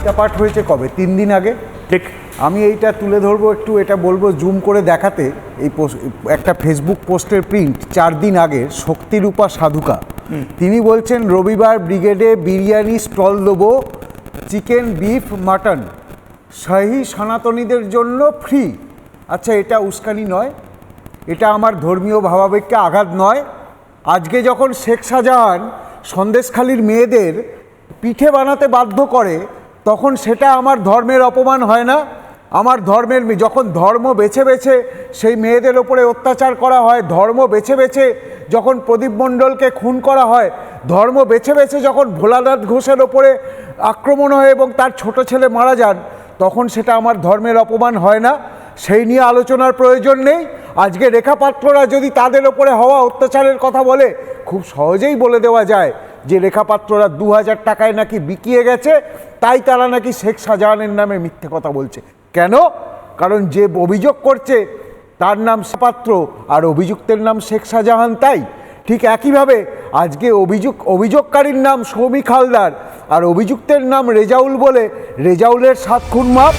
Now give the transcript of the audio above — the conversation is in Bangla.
কবিতা পাঠ হয়েছে কবে? 3 দিন আগে। ঠিক। আমি এইটা তুলে ধরবো, একটু এটা বলবো জুম করে দেখাতে। এই একটা ফেসবুক পোস্টের প্রিন্ট 4 দিন আগে, শক্তিরূপা সাধুকা। তিনি বলছেন রবিবার ব্রিগেডে বিরিয়ানি স্টল দেবো, চিকেন, বিফ, মাটন, শাহী সনাতনীদের জন্য ফ্রি। আচ্ছা, এটা উস্কানি নয়? এটা আমার ধর্মীয় ভাবাবেগকে আঘাত নয়? আজকে যখন শেখ শাহজাহান সন্দেশখালির মেয়েদের পিঠে বানাতে বাধ্য করে, তখন সেটা আমার ধর্মের অপমান হয় না? আমার ধর্মের যখন ধর্ম বেছে বেছে সেই মেয়েদের ওপরে অত্যাচার করা হয়, ধর্ম বেছে বেছে যখন প্রদীপ মণ্ডলকে খুন করা হয়, ধর্ম বেছে বেছে যখন ভোলানাথ ঘোষের ওপরে আক্রমণ হয় এবং তার ছোট ছেলে মারা যান, তখন সেটা আমার ধর্মের অপমান হয় না? সেই নিয়ে আলোচনার প্রয়োজন নেই। আজকে রেখা পাত্ররা যদি তাদের ওপরে হওয়া অত্যাচারের কথা বলে, খুব সহজেই বলে দেওয়া যায় যে রেখা পাত্ররা 2000 টাকায় নাকি বিকিয়ে গেছে, তাই তারা নাকি শেখ শাহজাহানের নামে মিথ্যে কথা বলছে। কেন? কারণ যে অভিযোগ করছে তার নাম পাত্র আর অভিযুক্তের নাম শেখ শাহজাহান। তাই ঠিক একইভাবে আজকে অভিযোগকারীর নাম সৌমিক হালদার আর অভিযুক্তের নাম রেজাউল বলে রেজাউলের 7 খুন মাপ।